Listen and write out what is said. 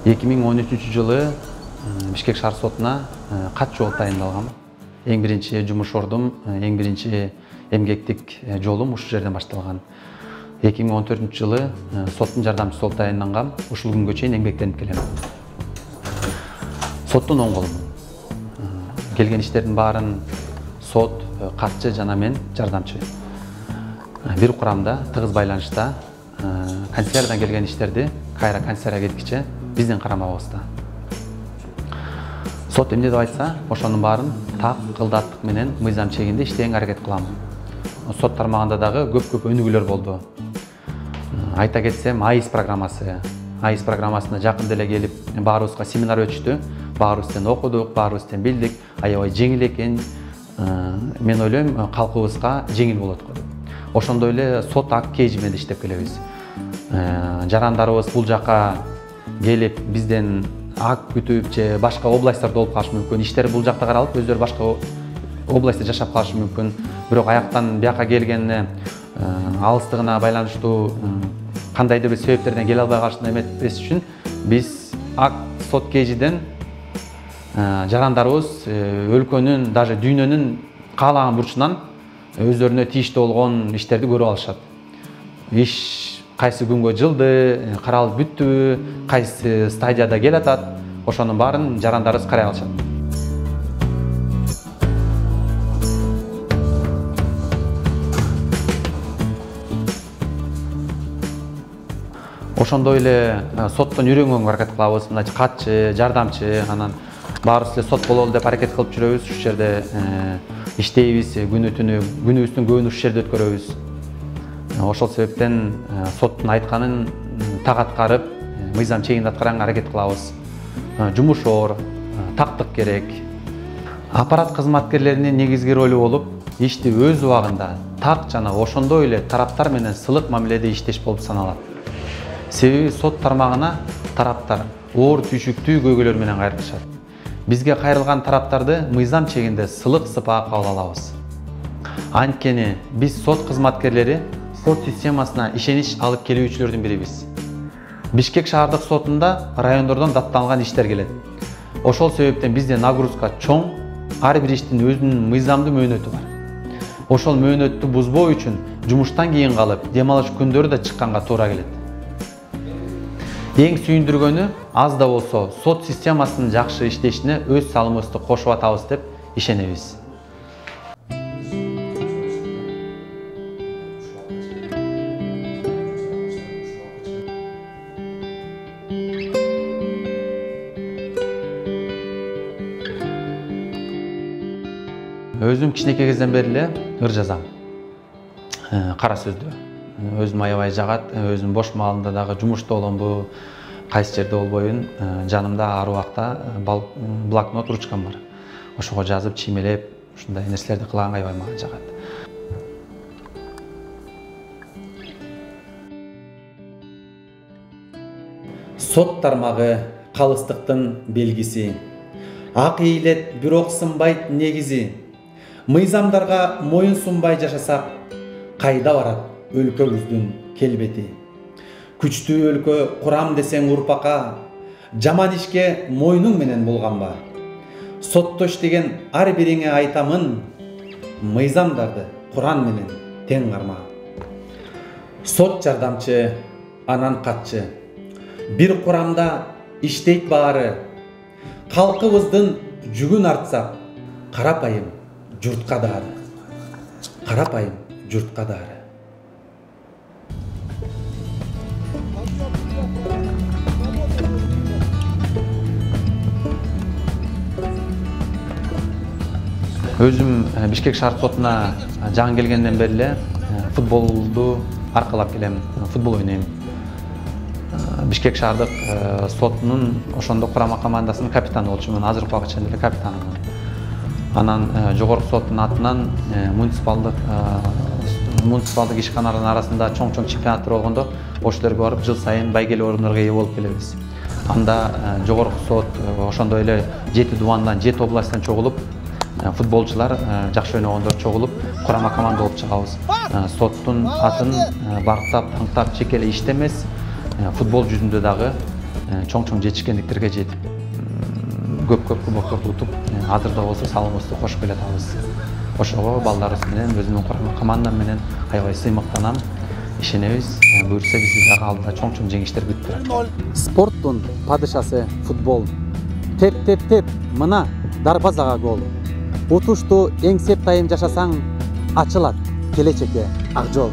2013 жылы Бишкек шаар сотуна катчу болуп тайындалгам. Эң биринчи жумуш ордум, эң биринчи эмгектик жолум ушул жерден башталган. 2014 жылы соттун жардамчысы болуп тайындалгам. Ушул күнгө чейин эмгектенип келем. Соттун оң колумун. Келген иштердин баарын сот, катчы жана мен жардамчы. Бир курамда, тыгыз байланышта канцеляриядан келген иштерди кайра канцелярияга кеткиче биздин карамабызда. Сот эмне деп айтса, ошонун баарын так, кылдаттык менен мыйзам чегинде иштегенге аракет кылам. Сот тармагында дагы көп өнүгүүлөр болду. Айта кетсем, АИС программасына жакын деле келип, баарыбызга семинар өтүштү. Баарыбызден окудук, баарыбызден билдик, аябай жеңил экен. Мен ойлойм, калкыбызга жеңил болот го деп. Ошондой эле сот ак кейжи менен иштеп келебиз. Жарандарыбыз бул жака келип бизден ак күтүп же башка областтарда болуп калышы мүмкүн. Иштер бул жакта каралып, өздөрү башка областта жашап калышы мүмкүн. Бирок аяктан бияка келгенине алыстыгына байланыштуу кандайдыр бир себептерден келе албай калышын эметпес үчүн биз ак сот кейжиден жарандарыбыз өлкөнүн, даже дүйнөнүн каалаган бурчунан өздөрүнө тийиштүү болгон иштерди көрүп алышат. Иш кайсы күнгө жылды, каралып бүттүбү, кайсы стадияда келатат, ошонун баарын жарандарыбыз карай алышат. Ошондой эле соттон үйрөнгөнгө аракет кылабыз. Мына катчы, жардамчы, анан баарыбыз эле сот бололу деп аракет кылып жүрөбүз. Ушул жерде иштейбиз, күнүбүздүн көбүн ушул жерде өткөрөбүз. Ошол себептен соттун айтканын так аткарып, мыйзам чегинде аткарганга аракет кылабыз. Жумуш оор, тактык керек. Аппарат кызматкерлеринин негизги ролу болуп, ишти өз убагында так жана ошондой эле тараптар менен сылык мамиледе иштеш болуп саналат. Себеби сот тармагына тараптар оор түйшүктүү көйгөйлөр менен кайрылышат. Бизге кайрылган тараптарды мыйзам чегинде сылык сыпаа кабыл алабыз. Анткени биз сот кызматкерлери сот системасына ишенич алып келүүчүлөрдүн бирибиз. Бишкек шаардык сотунда райондордон датталган иштер келет. Ошол себептен бизде нагрузка чоң, ар бир иштин өзүнүн мыйзамдуу мөөнөтү бар. Ошол мөөнөттү бузбоо үчүн жумуштан кийин калып, дем алыш күндөрү да чыкканга туура келет. Эң сүйүндүргөнү аз да болсо сот системасынын жакшы иштешине өз салымыбызды кошуп атабыз деп ишенебиз. Өзүм кичинекей кезден бери эле ыр жазам. Кара сөздү. Өзүм аябай жагат, өзүм бош маалымда дагы жумушта боломбу, кайсы жерде болбойбун, жанымда ар убакта блокнот, ручкам бар. Ошого жазып, чимелеп, ушундай нерселерди кылганга аябай мага жагат. Сот тармагы калыстыктын белгиси. Ак ийилет, бирок сынбайт негизи. Мыйзамдарга моюн сунбай жашасак, кайда барат өлкөбүздүн келбети. Күчтүү өлкө курам десең урпакка, жаман ишке мойнуң менен булганба. Сотто иштеген ар бириңе айтамын, мыйзамдарды Куран менен тең карма. Сот жардамчы, анан катчы. Бир курамда иштейт баары. Калкыбыздын жүгүн артсак, карапайым журтка дары. Карапайым журтка дары. Өзүм Бишкек шаар сотуна жаңы келгенден бери эле футболду аркалап келем, футбол ойнойм. Бишкек шаардык сотунун ошондо курама командасынын капитаны болчумун, азыркы убакытча эле капитанымын. Анан жогорку соттун атынан муниципалдык ишканалардын арасында чоң чемпионаттар болгондо ошолорго барып жыл сайын байгелүү орундарга ээ болуп келебиз. Анда жогорку сот ошондой эле 7 дубандан 7 областтан чогулуп, футболчулар жакшы ойногондор чогулуп, курама команда болуп чыгабыз. Соттун атын барктап, таңктап чекеле иштемес, футбол жүзүндө дагы чоң жетишкендиктерге жетип көп кубокторду утуп азыр да болсо салымыбызды кошуп келатабыз. Ошого балдарыбыз менен өзүмдүн курган командам менен аябай сыймыктанам, ишенебиз. Буюрса бизди дагы алдыда чоң жеңиштер күтүп турат. Спорттун падышасы футбол. Теп, мына дарбазага гол. Утушту эңсеп тайым жашасаң, ачылат келечекке ак жол.